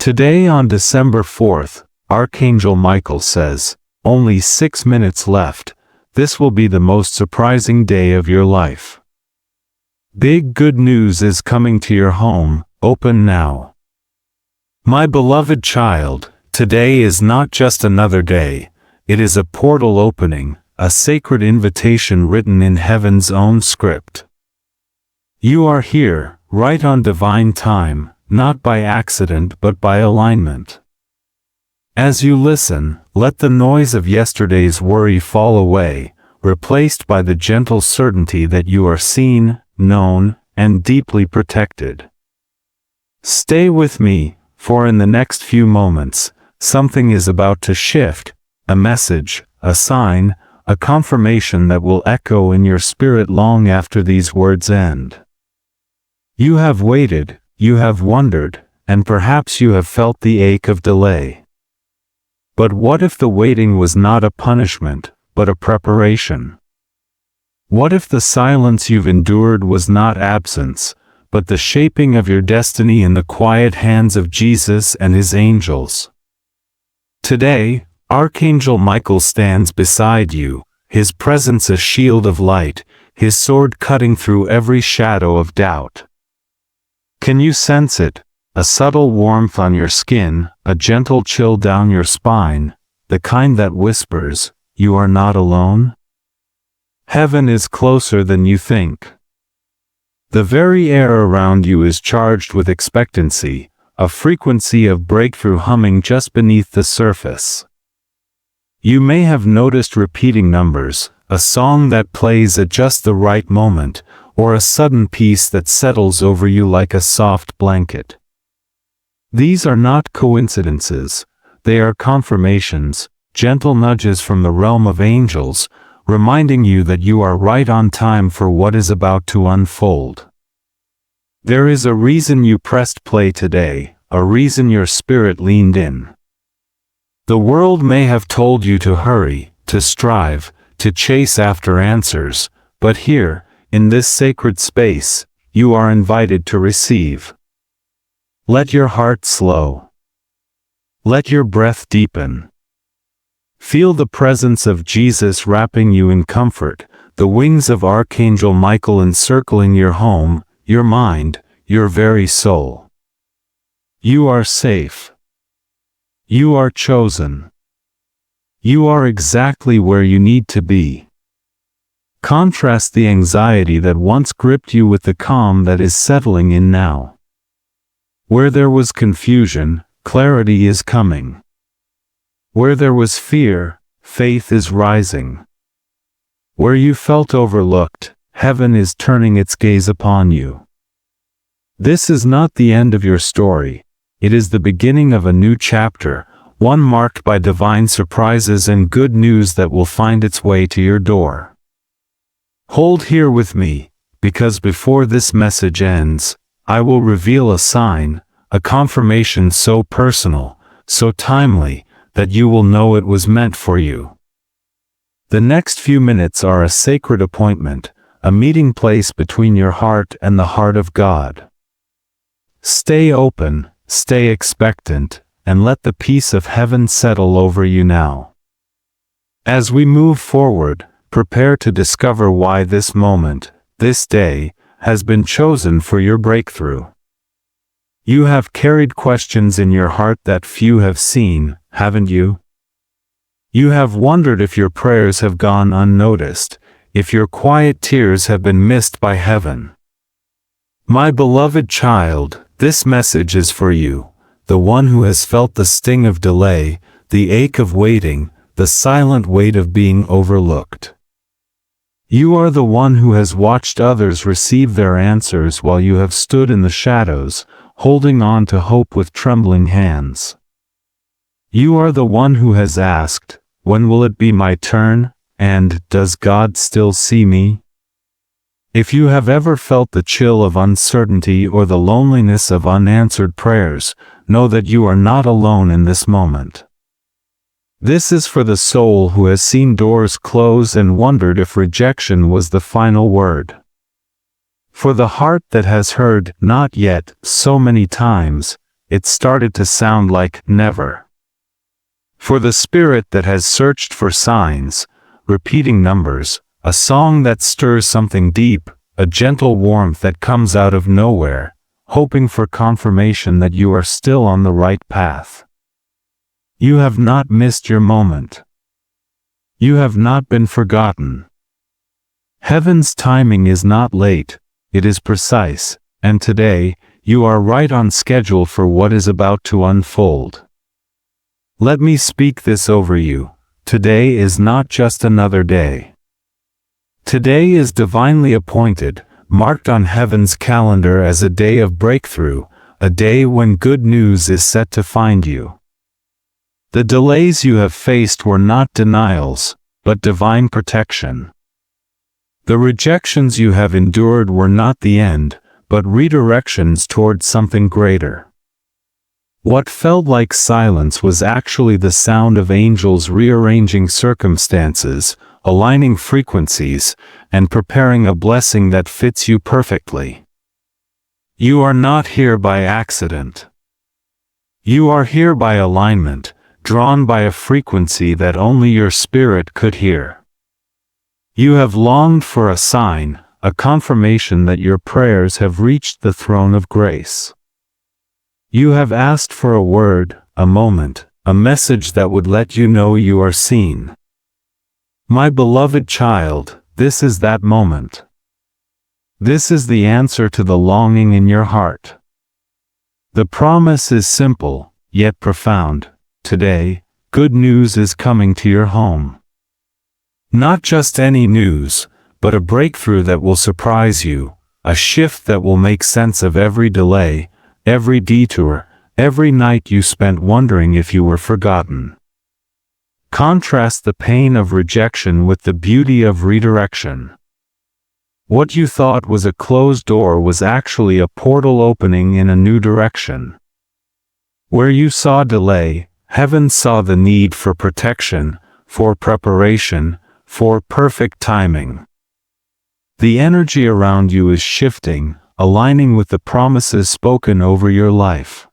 Today on December 4th, Archangel Michael says, only 6 minutes left. This will be the most surprising day of your life. Big good news is coming to your home. Open now. My beloved child, today is not just another day. It is a portal opening, a sacred invitation written in heaven's own script. You are here, right on divine time, not by accident but by alignment. As you listen, let the noise of yesterday's worry fall away, replaced by the gentle certainty that you are seen, known, and deeply protected. Stay with me, for in the next few moments, something is about to shift, a message, a sign, a confirmation that will echo in your spirit long after these words end. You have waited, you have wondered, and perhaps you have felt the ache of delay. But what if the waiting was not a punishment, but a preparation? What if the silence you've endured was not absence, but the shaping of your destiny in the quiet hands of Jesus and his angels? Today, Archangel Michael stands beside you, his presence a shield of light, his sword cutting through every shadow of doubt. Can you sense it? A subtle warmth on your skin, a gentle chill down your spine, the kind that whispers, "You are not alone." Heaven is closer than you think. The very air around you is charged with expectancy, a frequency of breakthrough humming just beneath the surface. You may have noticed repeating numbers, a song that plays at just the right moment, or a sudden peace that settles over you like a soft blanket. These are not coincidences, they are confirmations, gentle nudges from the realm of angels, reminding you that you are right on time for what is about to unfold. There is a reason you pressed play today, a reason your spirit leaned in. The world may have told you to hurry, to strive, to chase after answers, but here, in this sacred space, you are invited to receive. Let your heart slow. Let your breath deepen. Feel the presence of Jesus wrapping you in comfort, the wings of Archangel Michael encircling your home, your mind, your very soul. You are safe. You are chosen. You are exactly where you need to be. Contrast the anxiety that once gripped you with the calm that is settling in now. Where there was confusion, clarity is coming. Where there was fear, faith is rising. Where you felt overlooked, heaven is turning its gaze upon you. This is not the end of your story. It is the beginning of a new chapter, one marked by divine surprises and good news that will find its way to your door. Hold here with me, because before this message ends, I will reveal a sign, a confirmation so personal, so timely, that you will know it was meant for you. The next few minutes are a sacred appointment, a meeting place between your heart and the heart of God. Stay open, stay expectant, and let the peace of heaven settle over you now. As we move forward, prepare to discover why this moment, this day, has been chosen for your breakthrough. You have carried questions in your heart that few have seen, haven't you? You have wondered if your prayers have gone unnoticed, if your quiet tears have been missed by heaven. My beloved child, this message is for you, the one who has felt the sting of delay, the ache of waiting, the silent weight of being overlooked. You are the one who has watched others receive their answers while you have stood in the shadows, holding on to hope with trembling hands. You are the one who has asked, "When will it be my turn?" and "Does God still see me?" If you have ever felt the chill of uncertainty or the loneliness of unanswered prayers, know that you are not alone in this moment. This is for the soul who has seen doors close and wondered if rejection was the final word. For the heart that has heard "not yet" so many times, it started to sound like never. For the spirit that has searched for signs, repeating numbers, a song that stirs something deep, a gentle warmth that comes out of nowhere, hoping for confirmation that you are still on the right path. You have not missed your moment. You have not been forgotten. Heaven's timing is not late, it is precise, and today, you are right on schedule for what is about to unfold. Let me speak this over you. Today is not just another day. Today is divinely appointed, marked on heaven's calendar as a day of breakthrough, a day when good news is set to find you. The delays you have faced were not denials, but divine protection. The rejections you have endured were not the end, but redirections toward something greater. What felt like silence was actually the sound of angels rearranging circumstances, aligning frequencies, and preparing a blessing that fits you perfectly. You are not here by accident. You are here by alignment, drawn by a frequency that only your spirit could hear. You have longed for a sign, a confirmation that your prayers have reached the throne of grace. You have asked for a word, a moment, a message that would let you know you are seen. My beloved child, this is that moment. This is the answer to the longing in your heart. The promise is simple, yet profound. Today, good news is coming to your home. Not just any news, but a breakthrough that will surprise you, a shift that will make sense of every delay, every detour, every night you spent wondering if you were forgotten. Contrast the pain of rejection with the beauty of redirection. What you thought was a closed door was actually a portal opening in a new direction. Where you saw delay, heaven saw the need for protection, for preparation, for perfect timing. The energy around you is shifting, aligning with the promises spoken over your life.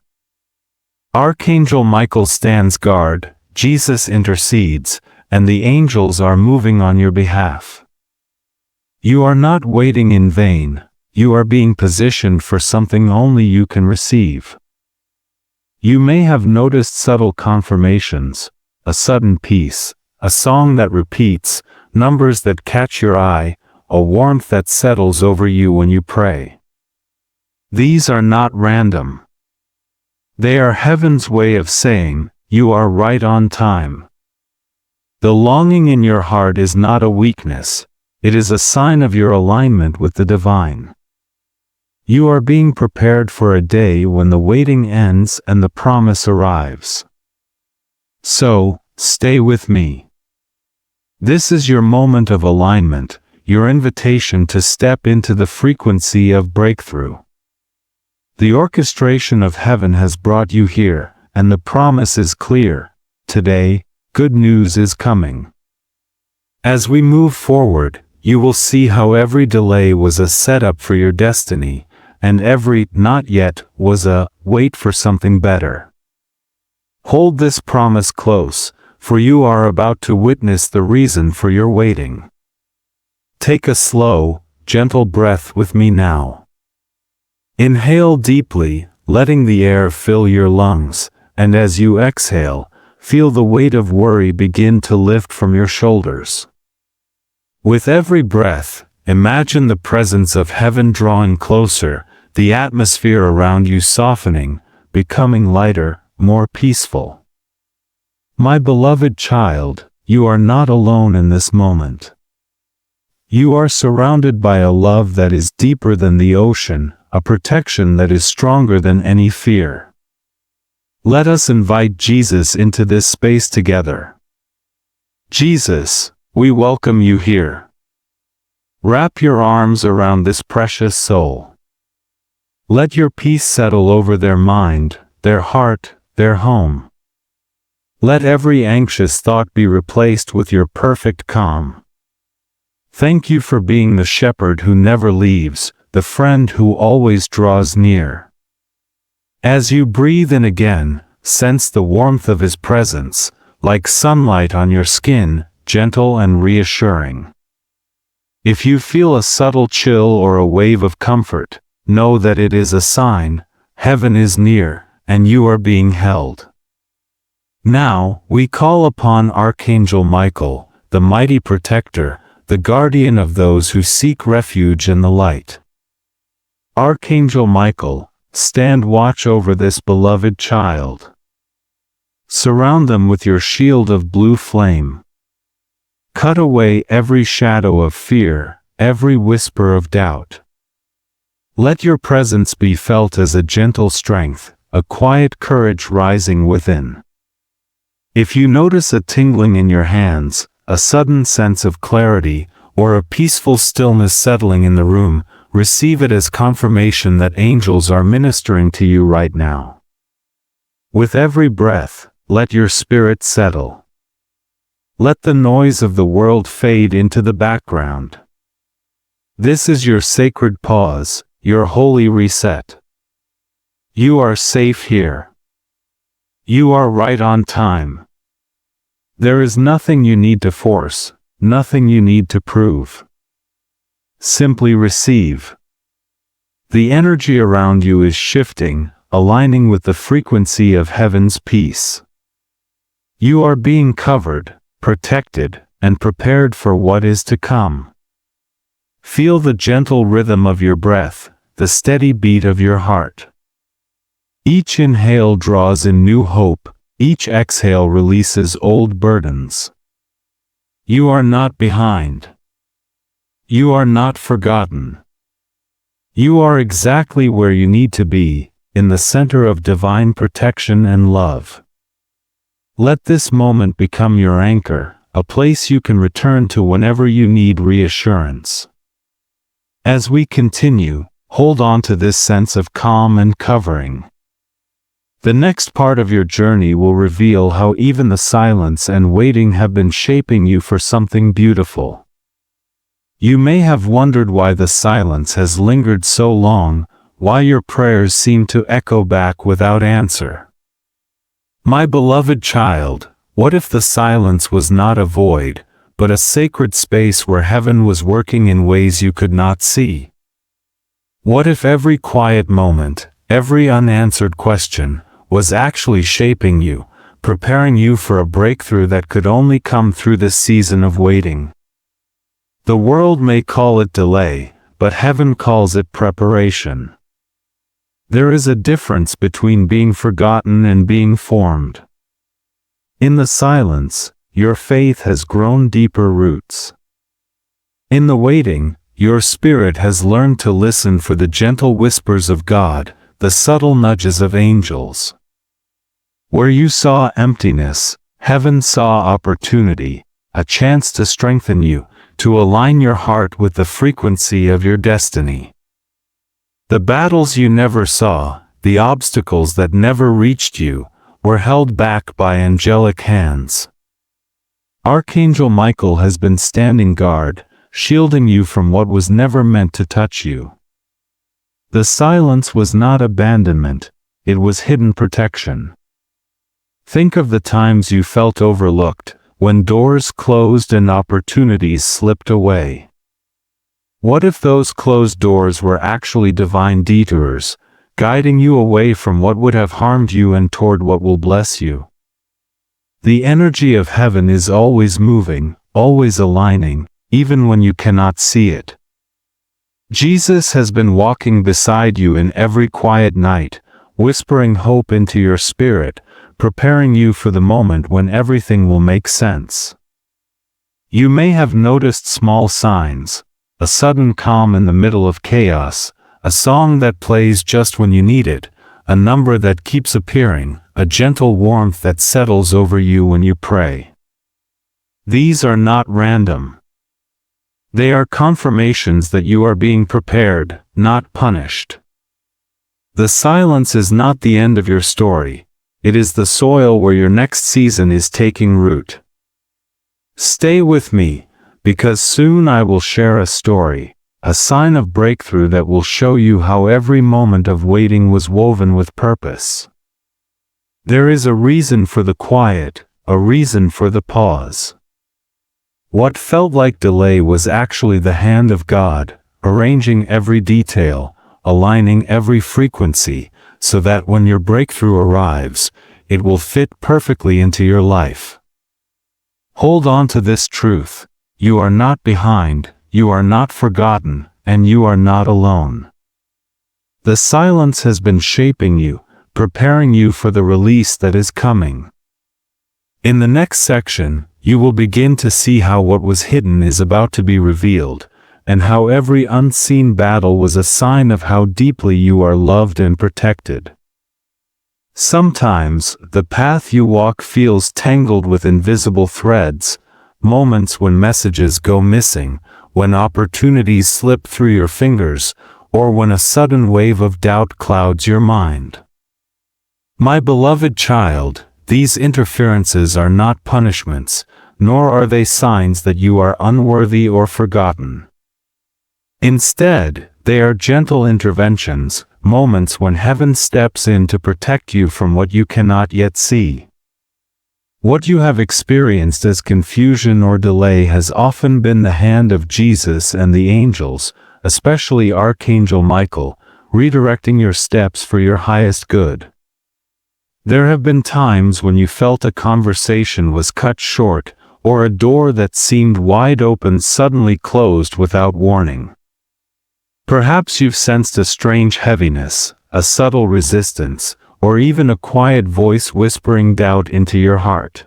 Archangel Michael stands guard, Jesus intercedes, and the angels are moving on your behalf. You are not waiting in vain, you are being positioned for something only you can receive. You may have noticed subtle confirmations, a sudden peace, a song that repeats, numbers that catch your eye, a warmth that settles over you when you pray. These are not random. They are heaven's way of saying, you are right on time. The longing in your heart is not a weakness, it is a sign of your alignment with the divine. You are being prepared for a day when the waiting ends and the promise arrives. So, stay with me. This is your moment of alignment, your invitation to step into the frequency of breakthrough. The orchestration of heaven has brought you here, and the promise is clear. Today, good news is coming. As we move forward, you will see how every delay was a setup for your destiny, and every not yet was a wait for something better. Hold this promise close, for you are about to witness the reason for your waiting. Take a slow, gentle breath with me now. Inhale deeply, letting the air fill your lungs, and as you exhale, feel the weight of worry begin to lift from your shoulders. With every breath, imagine the presence of heaven drawing closer, the atmosphere around you softening, becoming lighter, more peaceful. My beloved child, you are not alone in this moment. You are surrounded by a love that is deeper than the ocean, a protection that is stronger than any fear. Let us invite Jesus into this space together. Jesus, we welcome you here. Wrap your arms around this precious soul. Let your peace settle over their mind, their heart, their home. Let every anxious thought be replaced with your perfect calm. Thank you for being the shepherd who never leaves, the friend who always draws near. As you breathe in again, sense the warmth of His presence, like sunlight on your skin, gentle and reassuring. If you feel a subtle chill or a wave of comfort, know that it is a sign, heaven is near, and you are being held. Now, we call upon Archangel Michael, the mighty protector, the guardian of those who seek refuge in the light. Archangel Michael, stand watch over this beloved child. Surround them with your shield of blue flame. Cut away every shadow of fear, every whisper of doubt. Let your presence be felt as a gentle strength, a quiet courage rising within. If you notice a tingling in your hands, a sudden sense of clarity, or a peaceful stillness settling in the room, receive it as confirmation that angels are ministering to you right now. With every breath, let your spirit settle. Let the noise of the world fade into the background. This is your sacred pause, your holy reset. You are safe here. You are right on time. There is nothing you need to force, nothing you need to prove. Simply receive. The energy around you is shifting, aligning with the frequency of heaven's peace. You are being covered, protected, and prepared for what is to come. Feel the gentle rhythm of your breath, the steady beat of your heart. Each inhale draws in new hope, each exhale releases old burdens. You are not behind. You are not forgotten. You are exactly where you need to be, in the center of divine protection and love. Let this moment become your anchor, a place you can return to whenever you need reassurance. As we continue, hold on to this sense of calm and covering. The next part of your journey will reveal how even the silence and waiting have been shaping you for something beautiful. You may have wondered why the silence has lingered so long, why your prayers seem to echo back without answer. My beloved child, what if the silence was not a void, but a sacred space where heaven was working in ways you could not see? What if every quiet moment, every unanswered question, was actually shaping you, preparing you for a breakthrough that could only come through this season of waiting? The world may call it delay, but heaven calls it preparation. There is a difference between being forgotten and being formed. In the silence, your faith has grown deeper roots. In the waiting, your spirit has learned to listen for the gentle whispers of God, the subtle nudges of angels. Where you saw emptiness, heaven saw opportunity, a chance to strengthen you, to align your heart with the frequency of your destiny. The battles you never saw, the obstacles that never reached you, were held back by angelic hands. Archangel Michael has been standing guard, shielding you from what was never meant to touch you. The silence was not abandonment, it was hidden protection. Think of the times you felt overlooked, when doors closed and opportunities slipped away. What if those closed doors were actually divine detours, guiding you away from what would have harmed you and toward what will bless you? The energy of heaven is always moving, always aligning, even when you cannot see it. Jesus has been walking beside you in every quiet night, whispering hope into your spirit, preparing you for the moment when everything will make sense. You may have noticed small signs, a sudden calm in the middle of chaos, a song that plays just when you need it, a number that keeps appearing, a gentle warmth that settles over you when you pray. These are not random. They are confirmations that you are being prepared, not punished. The silence is not the end of your story. It is the soil where your next season is taking root. Stay with me, because soon I will share a story, a sign of breakthrough that will show you how every moment of waiting was woven with purpose. There is a reason for the quiet, a reason for the pause. What felt like delay was actually the hand of God, arranging every detail, aligning every frequency, so that when your breakthrough arrives, it will fit perfectly into your life. Hold on to this truth: you are not behind, you are not forgotten, and you are not alone. The silence has been shaping you, preparing you for the release that is coming. In the next section, you will begin to see how what was hidden is about to be revealed, and how every unseen battle was a sign of how deeply you are loved and protected. Sometimes, the path you walk feels tangled with invisible threads, moments when messages go missing, when opportunities slip through your fingers, or when a sudden wave of doubt clouds your mind. My beloved child, these interferences are not punishments, nor are they signs that you are unworthy or forgotten. Instead, they are gentle interventions, moments when heaven steps in to protect you from what you cannot yet see. What you have experienced as confusion or delay has often been the hand of Jesus and the angels, especially Archangel Michael, redirecting your steps for your highest good. There have been times when you felt a conversation was cut short, or a door that seemed wide open suddenly closed without warning. Perhaps you've sensed a strange heaviness, a subtle resistance, or even a quiet voice whispering doubt into your heart.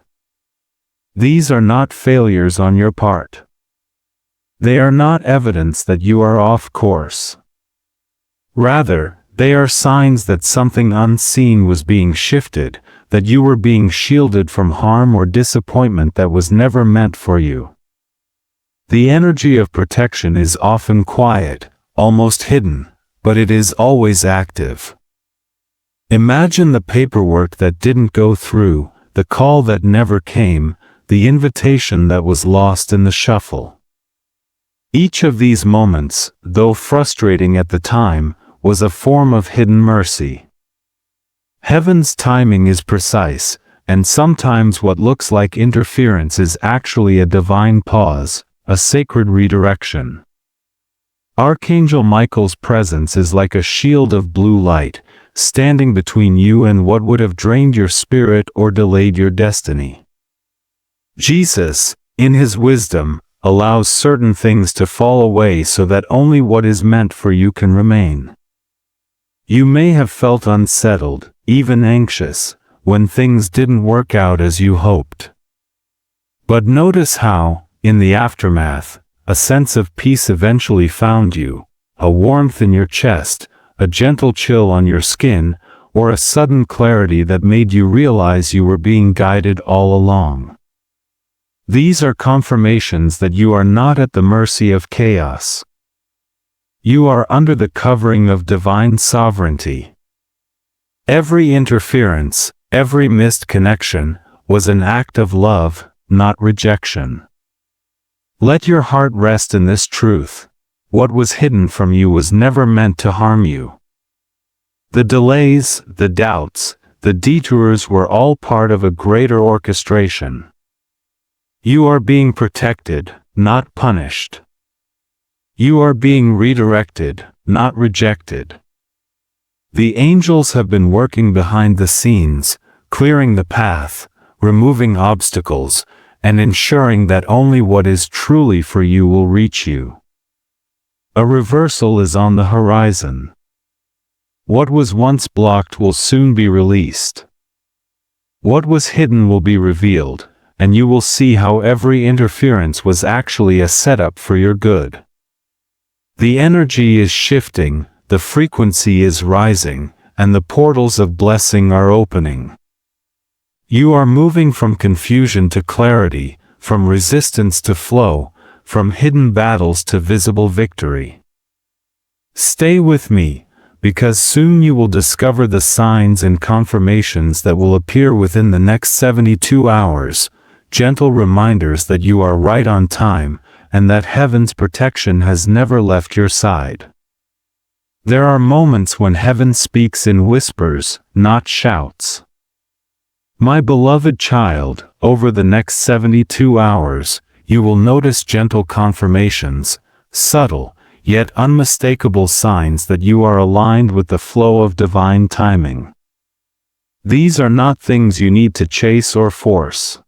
These are not failures on your part. They are not evidence that you are off course. Rather, they are signs that something unseen was being shifted, that you were being shielded from harm or disappointment that was never meant for you. The energy of protection is often quiet, almost hidden, but it is always active. Imagine the paperwork that didn't go through, the call that never came, the invitation that was lost in the shuffle. Each of these moments, though frustrating at the time, was a form of hidden mercy. Heaven's timing is precise, and sometimes what looks like interference is actually a divine pause, a sacred redirection. Archangel Michael's presence is like a shield of blue light, standing between you and what would have drained your spirit or delayed your destiny. Jesus, in his wisdom, allows certain things to fall away so that only what is meant for you can remain. You may have felt unsettled, even anxious, when things didn't work out as you hoped. But notice how, in the aftermath, a sense of peace eventually found you, a warmth in your chest, a gentle chill on your skin, or a sudden clarity that made you realize you were being guided all along. These are confirmations that you are not at the mercy of chaos. You are under the covering of divine sovereignty. Every interference, every missed connection, was an act of love, not rejection. Let your heart rest in this truth: what was hidden from you was never meant to harm you. The delays, the doubts, the detours were all part of a greater orchestration. You are being protected, not punished. You are being redirected, not rejected. The angels have been working behind the scenes, clearing the path, removing obstacles, and ensuring that only what is truly for you will reach you. A reversal is on the horizon. What was once blocked will soon be released. What was hidden will be revealed, and you will see how every interference was actually a setup for your good. The energy is shifting, the frequency is rising, and the portals of blessing are opening. You are moving from confusion to clarity, from resistance to flow, from hidden battles to visible victory. Stay with me, because soon you will discover the signs and confirmations that will appear within the next 72 hours, gentle reminders that you are right on time, and that heaven's protection has never left your side. There are moments when heaven speaks in whispers, not shouts. My beloved child, over the next 72 hours, you will notice gentle confirmations, subtle, yet unmistakable signs that you are aligned with the flow of divine timing. These are not things you need to chase or force.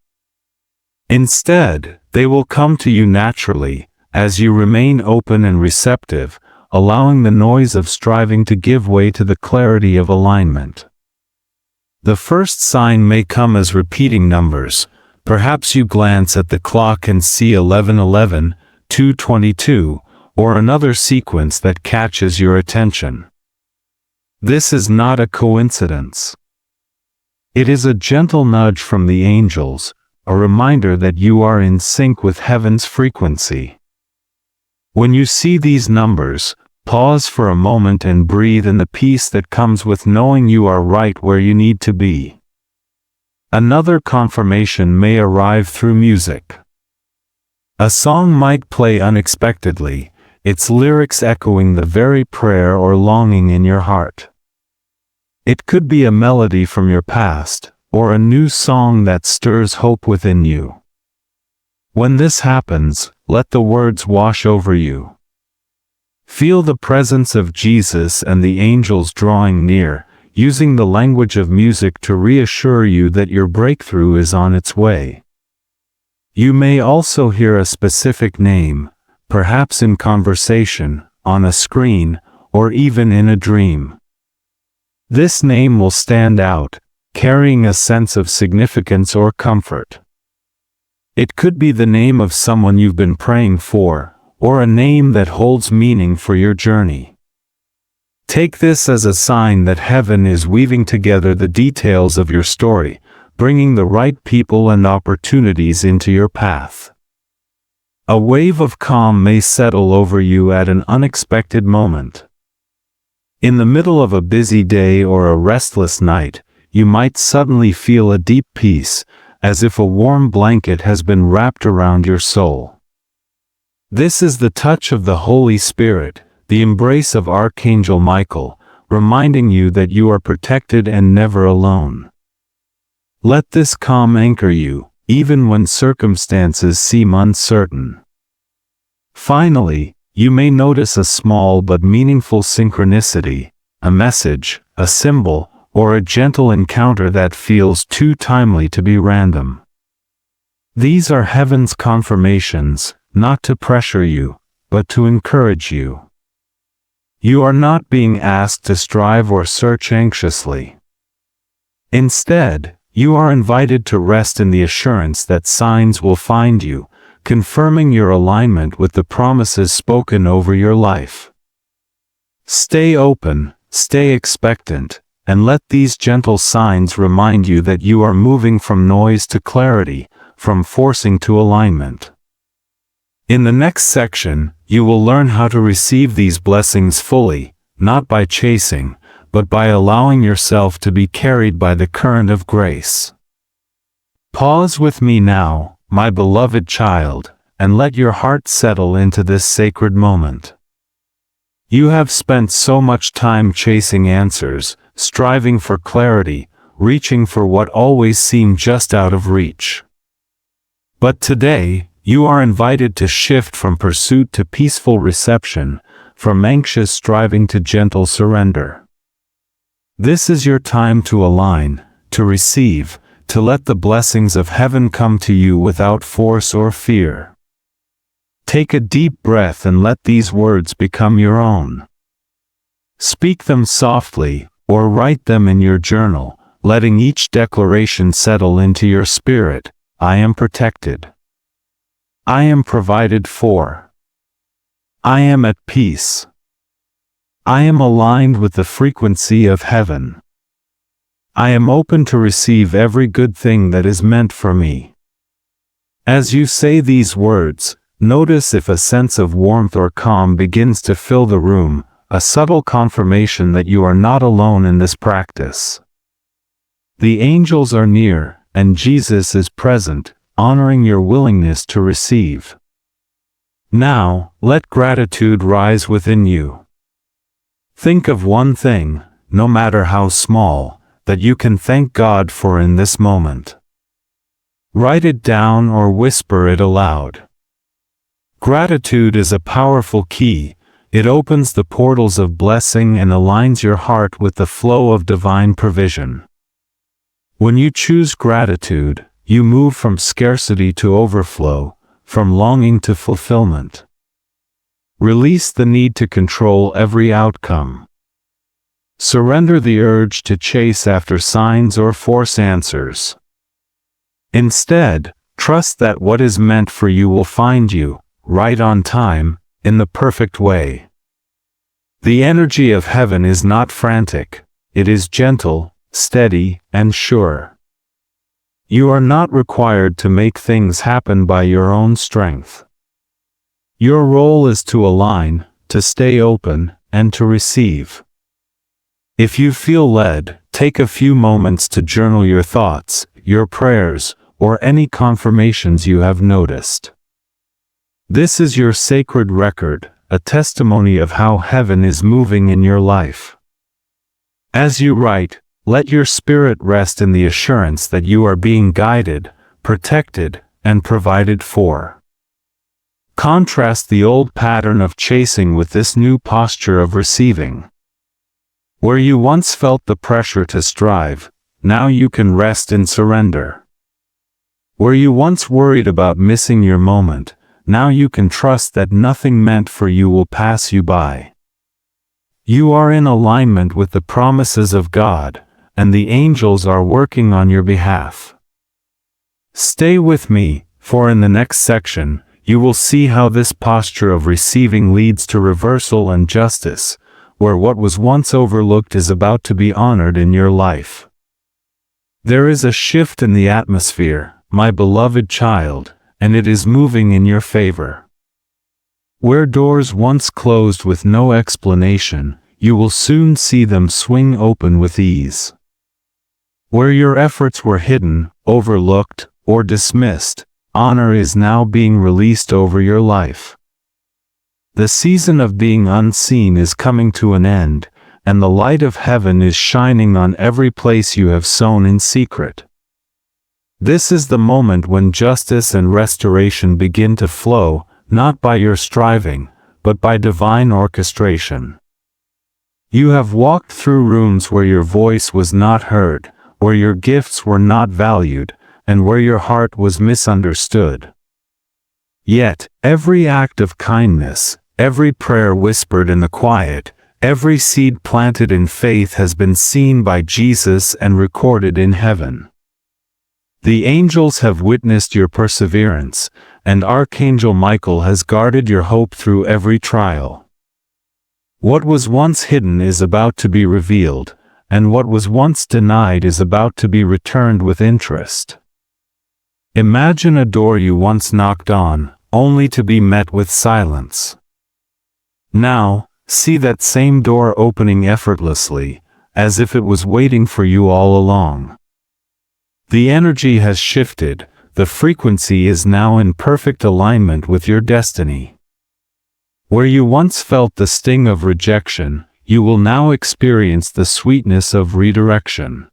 Instead, they will come to you naturally, as you remain open and receptive, allowing the noise of striving to give way to the clarity of alignment. The first sign may come as repeating numbers. Perhaps you glance at the clock and see 11:11, 2:22, or another sequence that catches your attention. This is not a coincidence. It is a gentle nudge from the angels, a reminder that you are in sync with heaven's frequency. When you see these numbers, pause for a moment and breathe in the peace that comes with knowing you are right where you need to be. Another confirmation may arrive through music. A song might play unexpectedly, its lyrics echoing the very prayer or longing in your heart. It could be a melody from your past, or a new song that stirs hope within you. When this happens, let the words wash over you. Feel the presence of Jesus and the angels drawing near, using the language of music to reassure you that your breakthrough is on its way. You may also hear a specific name, perhaps in conversation, on a screen, or even in a dream. This name will stand out, carrying a sense of significance or comfort. It could be the name of someone you've been praying for, or a name that holds meaning for your journey. Take this as a sign that heaven is weaving together the details of your story, bringing the right people and opportunities into your path. A wave of calm may settle over you at an unexpected moment. In the middle of a busy day or a restless night, you might suddenly feel a deep peace, as if a warm blanket has been wrapped around your soul. This is the touch of the Holy Spirit, the embrace of Archangel Michael, reminding you that you are protected and never alone. Let this calm anchor you, even when circumstances seem uncertain. Finally, you may notice a small but meaningful synchronicity, a message, a symbol, or a gentle encounter that feels too timely to be random. These are heaven's confirmations, not to pressure you, but to encourage you. You are not being asked to strive or search anxiously. Instead, you are invited to rest in the assurance that signs will find you, confirming your alignment with the promises spoken over your life. Stay open, stay expectant, and let these gentle signs remind you that you are moving from noise to clarity, from forcing to alignment. In the next section, you will learn how to receive these blessings fully, not by chasing, but by allowing yourself to be carried by the current of grace. Pause with me now, my beloved child, and let your heart settle into this sacred moment. You have spent so much time chasing answers, striving for clarity, reaching for what always seemed just out of reach. But today, you are invited to shift from pursuit to peaceful reception, from anxious striving to gentle surrender. This is your time to align, to receive, to let the blessings of heaven come to you without force or fear. Take a deep breath and let these words become your own. Speak them softly, or write them in your journal, letting each declaration settle into your spirit. I am protected. I am provided for. I am at peace. I am aligned with the frequency of heaven. I am open to receive every good thing that is meant for me. As you say these words, notice if a sense of warmth or calm begins to fill the room, a subtle confirmation that you are not alone in this practice. The angels are near, and Jesus is present, honoring your willingness to receive. Now, let gratitude rise within you. Think of one thing, no matter how small, that you can thank God for in this moment. Write it down or whisper it aloud. Gratitude is a powerful key. It opens the portals of blessing and aligns your heart with the flow of divine provision. When you choose gratitude, you move from scarcity to overflow, from longing to fulfillment. Release the need to control every outcome. Surrender the urge to chase after signs or force answers. Instead, trust that what is meant for you will find you, right on time, in the perfect way. The energy of heaven is not frantic, it is gentle, steady, and sure. You are not required to make things happen by your own strength. Your role is to align, to stay open, and to receive. If you feel led, take a few moments to journal your thoughts, your prayers, or any confirmations you have noticed. This is your sacred record, a testimony of how heaven is moving in your life. As you write, let your spirit rest in the assurance that you are being guided, protected, and provided for. Contrast the old pattern of chasing with this new posture of receiving. Where you once felt the pressure to strive, now you can rest in surrender. Where you once worried about missing your moment, now you can trust that nothing meant for you will pass you by. You are in alignment with the promises of God, and the angels are working on your behalf. Stay with me, for in the next section, you will see how this posture of receiving leads to reversal and justice, where what was once overlooked is about to be honored in your life. There is a shift in the atmosphere, my beloved child, and it is moving in your favor. Where doors once closed with no explanation, you will soon see them swing open with ease. Where your efforts were hidden, overlooked, or dismissed, honor is now being released over your life. The season of being unseen is coming to an end, and the light of heaven is shining on every place you have sown in secret. This is the moment when justice and restoration begin to flow, not by your striving, but by divine orchestration. You have walked through rooms where your voice was not heard, where your gifts were not valued, and where your heart was misunderstood. Yet, every act of kindness, every prayer whispered in the quiet, every seed planted in faith has been seen by Jesus and recorded in heaven. The angels have witnessed your perseverance, and Archangel Michael has guarded your hope through every trial. What was once hidden is about to be revealed, and what was once denied is about to be returned with interest. Imagine a door you once knocked on, only to be met with silence. Now, see that same door opening effortlessly, as if it was waiting for you all along. The energy has shifted, the frequency is now in perfect alignment with your destiny. Where you once felt the sting of rejection, you will now experience the sweetness of redirection.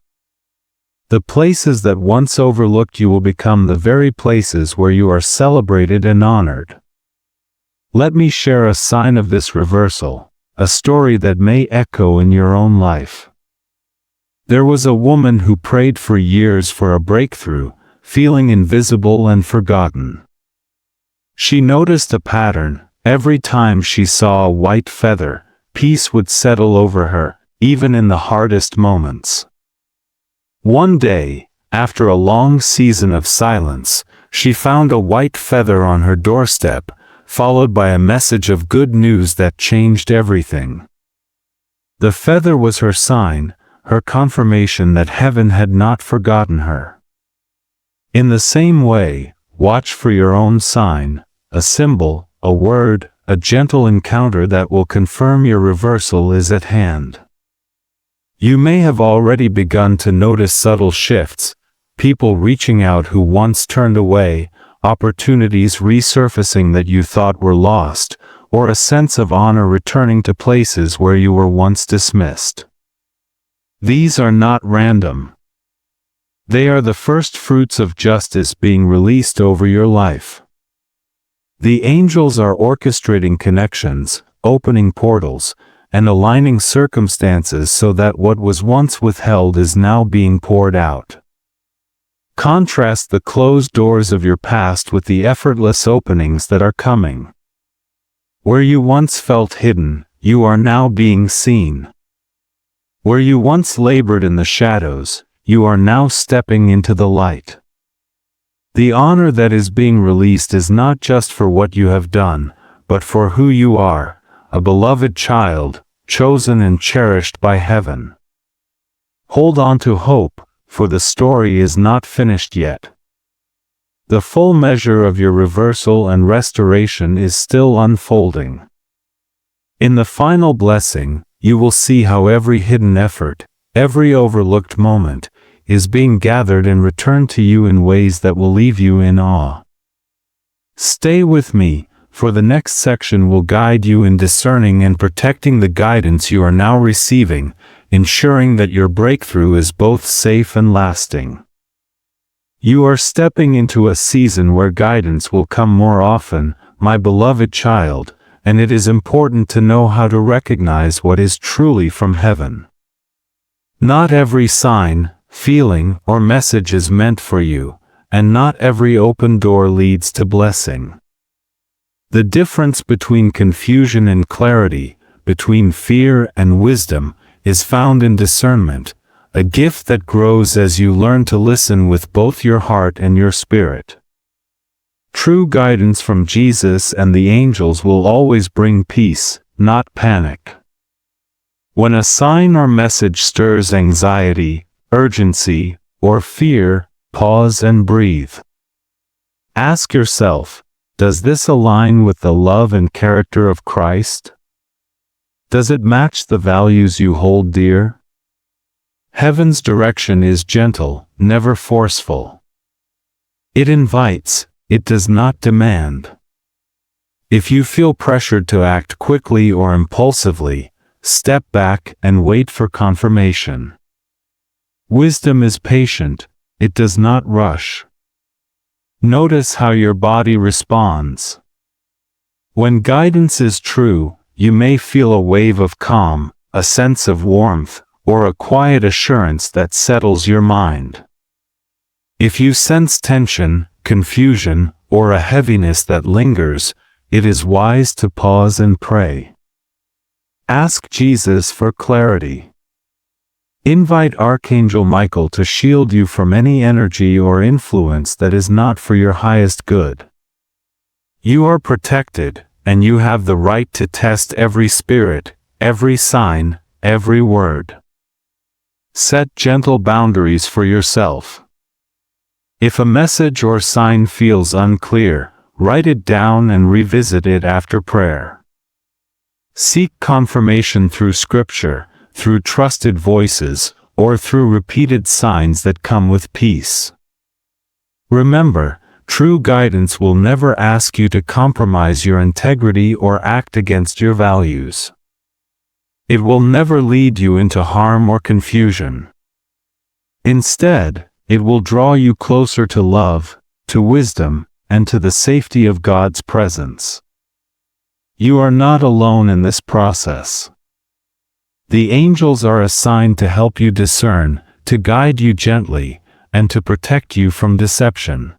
The places that once overlooked you will become the very places where you are celebrated and honored. Let me share a sign of this reversal, a story that may echo in your own life. There was a woman who prayed for years for a breakthrough, feeling invisible and forgotten. She noticed a pattern. Every time she saw a white feather, peace would settle over her, even in the hardest moments. One day, after a long season of silence, she found a white feather on her doorstep, followed by a message of good news that changed everything. The feather was her sign, her confirmation that heaven had not forgotten her. In the same way, watch for your own sign, a symbol, a word, a gentle encounter that will confirm your reversal is at hand. You may have already begun to notice subtle shifts, people reaching out who once turned away, opportunities resurfacing that you thought were lost, or a sense of honor returning to places where you were once dismissed. These are not random. They are the first fruits of justice being released over your life. The angels are orchestrating connections, opening portals, and aligning circumstances so that what was once withheld is now being poured out. Contrast the closed doors of your past with the effortless openings that are coming. Where you once felt hidden, you are now being seen. Where you once labored in the shadows, you are now stepping into the light. The honor that is being released is not just for what you have done, but for who you are, a beloved child, chosen and cherished by heaven. Hold on to hope, for the story is not finished yet. The full measure of your reversal and restoration is still unfolding. In the final blessing, you will see how every hidden effort, every overlooked moment, is being gathered and returned to you in ways that will leave you in awe. Stay with me, for the next section will guide you in discerning and protecting the guidance you are now receiving, ensuring that your breakthrough is both safe and lasting. You are stepping into a season where guidance will come more often, my beloved child, and it is important to know how to recognize what is truly from heaven. Not every sign, feeling, or message is meant for you, and not every open door leads to blessing. The difference between confusion and clarity, between fear and wisdom, is found in discernment, a gift that grows as you learn to listen with both your heart and your spirit. True guidance from Jesus and the angels will always bring peace, not panic. When a sign or message stirs anxiety, urgency, or fear, pause and breathe. Ask yourself, does this align with the love and character of Christ? Does it match the values you hold dear? Heaven's direction is gentle, never forceful. It invites, it does not demand. If you feel pressured to act quickly or impulsively, step back and wait for confirmation. Wisdom is patient, it does not rush. Notice how your body responds. When guidance is true, you may feel a wave of calm, a sense of warmth, or a quiet assurance that settles your mind. If you sense tension, confusion, or a heaviness that lingers, it is wise to pause and pray. Ask Jesus for clarity. Invite Archangel Michael to shield you from any energy or influence that is not for your highest good. You are protected, and you have the right to test every spirit, every sign, every word. Set gentle boundaries for yourself. If a message or sign feels unclear, write it down and revisit it after prayer. Seek confirmation through Scripture, through trusted voices, or through repeated signs that come with peace. Remember, true guidance will never ask you to compromise your integrity or act against your values. It will never lead you into harm or confusion. Instead, it will draw you closer to love, to wisdom, and to the safety of God's presence. You are not alone in this process. The angels are assigned to help you discern, to guide you gently, and to protect you from deception.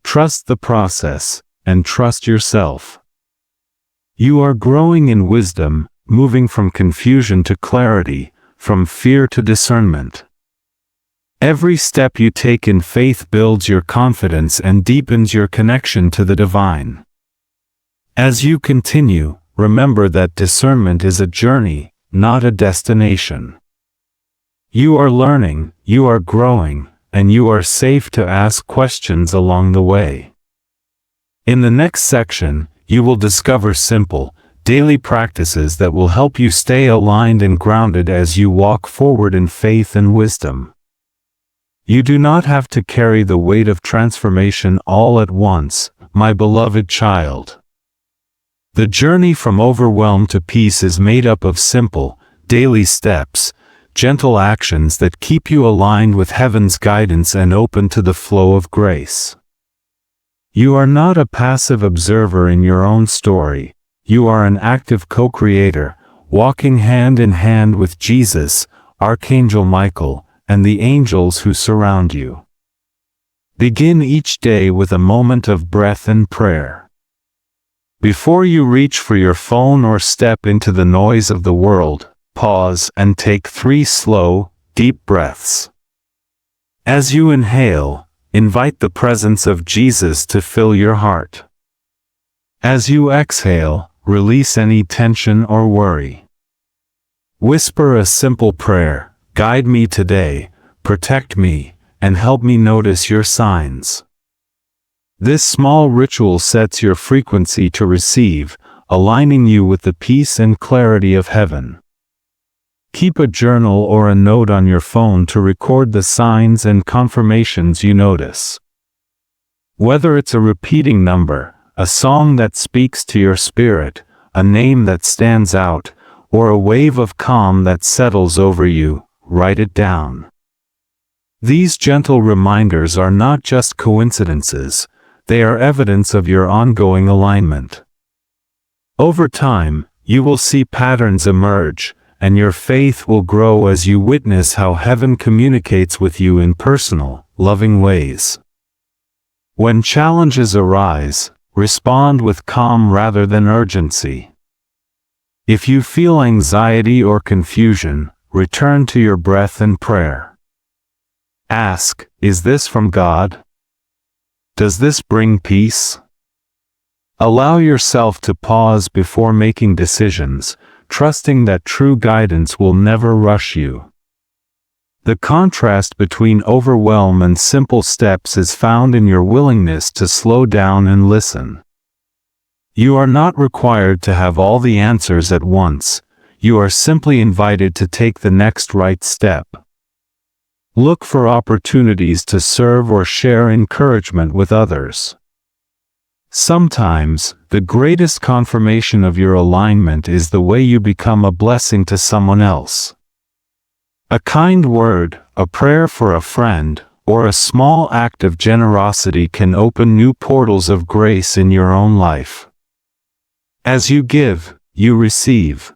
Trust the process, and trust yourself. You are growing in wisdom, moving from confusion to clarity, from fear to discernment. Every step you take in faith builds your confidence and deepens your connection to the divine. As you continue, remember that discernment is a journey, not a destination. You are learning, you are growing, and you are safe to ask questions along the way. In the next section, you will discover simple, daily practices that will help you stay aligned and grounded as you walk forward in faith and wisdom. You do not have to carry the weight of transformation all at once, my beloved child. The journey from overwhelm to peace is made up of simple, daily steps, gentle actions that keep you aligned with heaven's guidance and open to the flow of grace. You are not a passive observer in your own story. You are an active co-creator, walking hand in hand with Jesus, Archangel Michael, and the angels who surround you. Begin each day with a moment of breath and prayer. Before you reach for your phone or step into the noise of the world, pause and take 3 slow, deep breaths. As you inhale, invite the presence of Jesus to fill your heart. As you exhale, release any tension or worry. Whisper a simple prayer: guide me today, protect me, and help me notice your signs. This small ritual sets your frequency to receive, aligning you with the peace and clarity of heaven. Keep a journal or a note on your phone to record the signs and confirmations you notice. Whether it's a repeating number, a song that speaks to your spirit, a name that stands out, or a wave of calm that settles over you, write it down. These gentle reminders are not just coincidences, they are evidence of your ongoing alignment. Over time, you will see patterns emerge, and your faith will grow as you witness how heaven communicates with you in personal, loving ways. When challenges arise, respond with calm rather than urgency. If you feel anxiety or confusion, return to your breath and prayer. Ask, is this from God? Does this bring peace? Allow yourself to pause before making decisions, trusting that true guidance will never rush you. The contrast between overwhelm and simple steps is found in your willingness to slow down and listen. You are not required to have all the answers at once. You are simply invited to take the next right step. Look for opportunities to serve or share encouragement with others. Sometimes, the greatest confirmation of your alignment is the way you become a blessing to someone else. A kind word, a prayer for a friend, or a small act of generosity can open new portals of grace in your own life. As you give, you receive.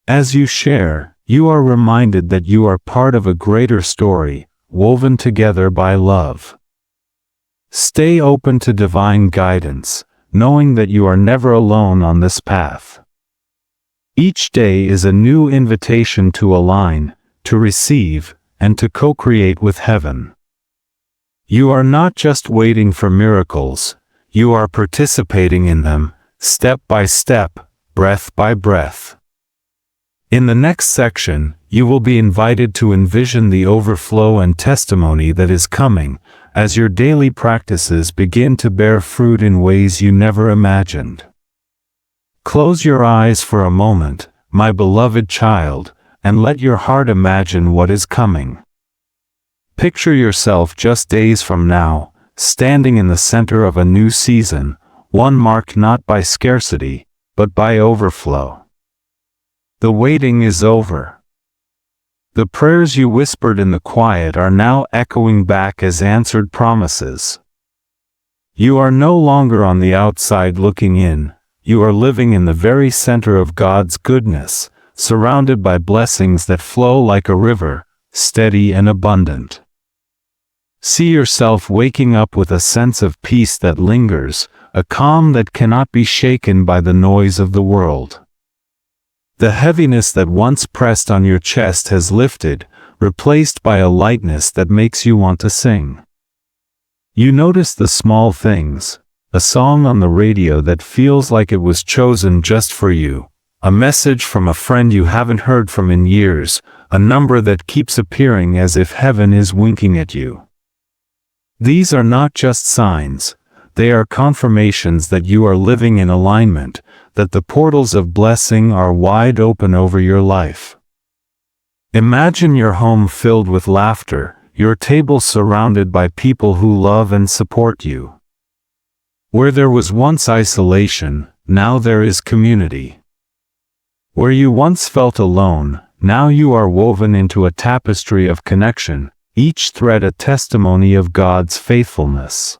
As you share, you are reminded that you are part of a greater story, woven together by love. Stay open to divine guidance, knowing that you are never alone on this path. Each day is a new invitation to align, to receive, and to co-create with heaven. You are not just waiting for miracles, you are participating in them, step by step, breath by breath. In the next section, you will be invited to envision the overflow and testimony that is coming, as your daily practices begin to bear fruit in ways you never imagined. Close your eyes for a moment, my beloved child, and let your heart imagine what is coming. Picture yourself just days from now, standing in the center of a new season, one marked not by scarcity, but by overflow. The waiting is over. The prayers you whispered in the quiet are now echoing back as answered promises. You are no longer on the outside looking in, you are living in the very center of God's goodness, surrounded by blessings that flow like a river, steady and abundant. See yourself waking up with a sense of peace that lingers, a calm that cannot be shaken by the noise of the world. The heaviness that once pressed on your chest has lifted, replaced by a lightness that makes you want to sing. You notice the small things, a song on the radio that feels like it was chosen just for you, a message from a friend you haven't heard from in years, a number that keeps appearing as if heaven is winking at you. These are not just signs, they are confirmations that you are living in alignment, that the portals of blessing are wide open over your life. Imagine your home filled with laughter, your table surrounded by people who love and support you. Where there was once isolation, now there is community. Where you once felt alone, now you are woven into a tapestry of connection, each thread a testimony of God's faithfulness.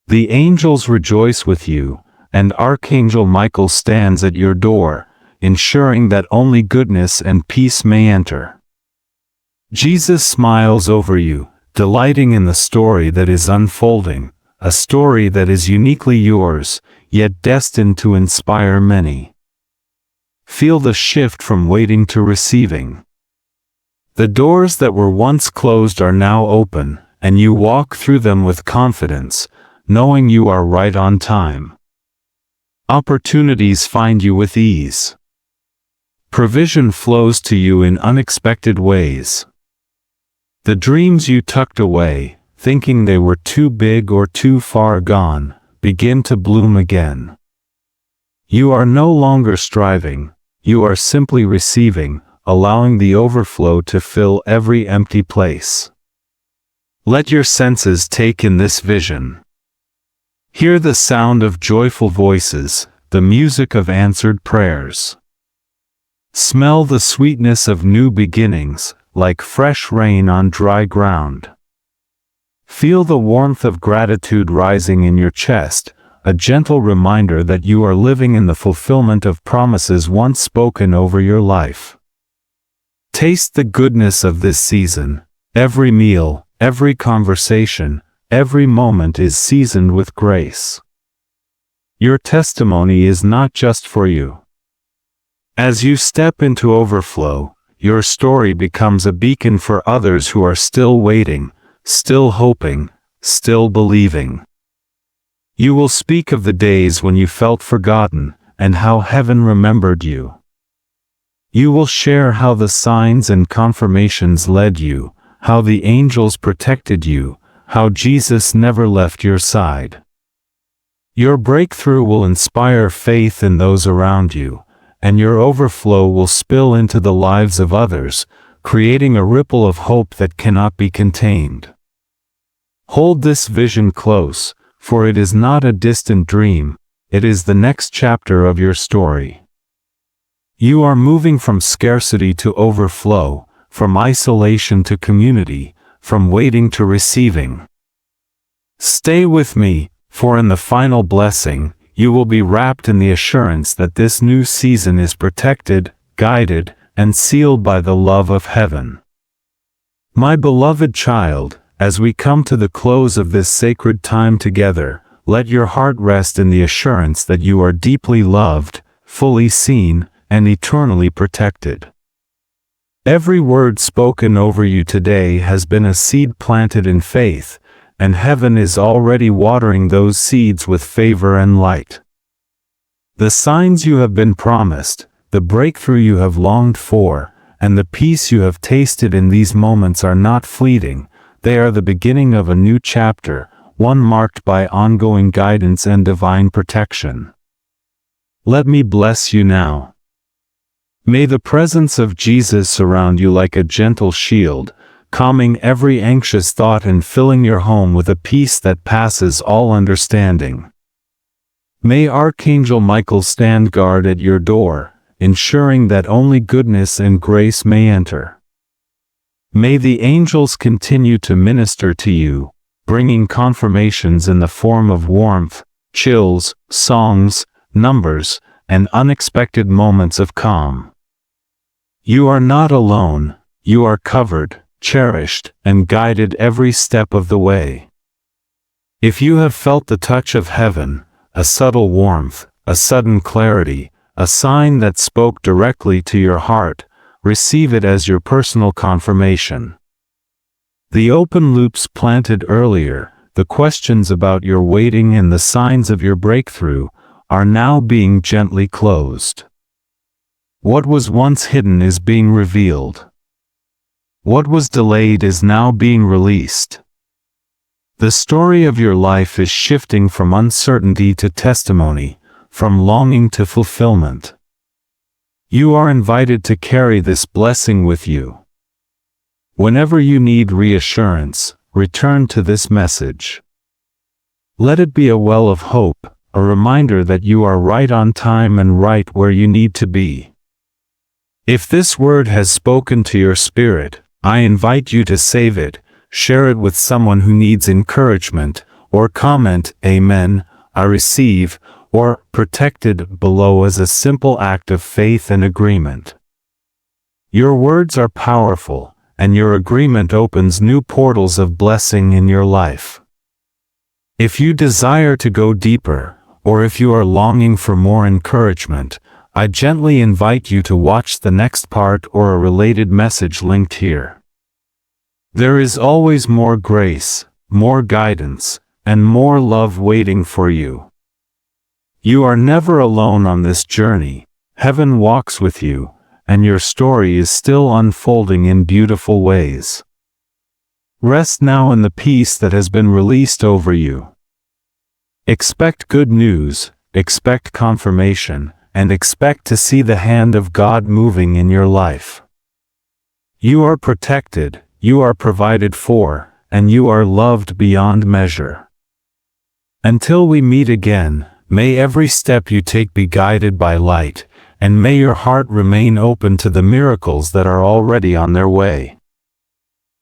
The angels rejoice with you, and Archangel Michael stands at your door, ensuring that only goodness and peace may enter. Jesus smiles over you, delighting in the story that is unfolding, a story that is uniquely yours, yet destined to inspire many. Feel the shift from waiting to receiving. The doors that were once closed are now open, and you walk through them with confidence, knowing you are right on time. Opportunities find you with ease. Provision flows to you in unexpected ways. The dreams you tucked away, thinking they were too big or too far gone, begin to bloom again. You are no longer striving, you are simply receiving, allowing the overflow to fill every empty place. Let your senses take in this vision. Hear the sound of joyful voices, the music of answered prayers. Smell the sweetness of new beginnings, like fresh rain on dry ground. Feel the warmth of gratitude rising in your chest, a gentle reminder that you are living in the fulfillment of promises once spoken over your life. Taste the goodness of this season. Every meal, every conversation, every moment is seasoned with grace. Your testimony is not just for you. As you step into overflow, your story becomes a beacon for others who are still waiting, still hoping, still believing. You will speak of the days when you felt forgotten, and how heaven remembered you. You will share how the signs and confirmations led you, how the angels protected you, how Jesus never left your side. Your breakthrough will inspire faith in those around you, and your overflow will spill into the lives of others, creating a ripple of hope that cannot be contained. Hold this vision close, for it is not a distant dream, it is the next chapter of your story. You are moving from scarcity to overflow, from isolation to community, from waiting to receiving. Stay with me, for in the final blessing, you will be wrapped in the assurance that this new season is protected, guided, and sealed by the love of heaven. My beloved child, as we come to the close of this sacred time together, let your heart rest in the assurance that you are deeply loved, fully seen, and eternally protected. Every word spoken over you today has been a seed planted in faith, and heaven is already watering those seeds with favor and light. The signs you have been promised, the breakthrough you have longed for, and the peace you have tasted in these moments are not fleeting, they are the beginning of a new chapter, one marked by ongoing guidance and divine protection. Let me bless you now. May the presence of Jesus surround you like a gentle shield, calming every anxious thought and filling your home with a peace that passes all understanding. May Archangel Michael stand guard at your door, ensuring that only goodness and grace may enter. May the angels continue to minister to you, bringing confirmations in the form of warmth, chills, songs, numbers, and unexpected moments of calm. You are not alone, you are covered, cherished, and guided every step of the way. If you have felt the touch of heaven, a subtle warmth, a sudden clarity, a sign that spoke directly to your heart, receive it as your personal confirmation. The open loops planted earlier, the questions about your waiting and the signs of your breakthrough, are now being gently closed. What was once hidden is being revealed. What was delayed is now being released. The story of your life is shifting from uncertainty to testimony, from longing to fulfillment. You are invited to carry this blessing with you. Whenever you need reassurance, return to this message. Let it be a well of hope, a reminder that you are right on time and right where you need to be. If this word has spoken to your spirit, I invite you to save it, share it with someone who needs encouragement, or comment, "Amen, I receive," or "protected" below as a simple act of faith and agreement. Your words are powerful, and your agreement opens new portals of blessing in your life. If you desire to go deeper, or if you are longing for more encouragement, I gently invite you to watch the next part or a related message linked here. There is always more grace, more guidance, and more love waiting for you. You are never alone on this journey. Heaven walks with you, and your story is still unfolding in beautiful ways. Rest now in the peace that has been released over you. Expect good news, expect confirmation, and expect to see the hand of God moving in your life. You are protected, you are provided for, and you are loved beyond measure. Until we meet again, may every step you take be guided by light, and may your heart remain open to the miracles that are already on their way.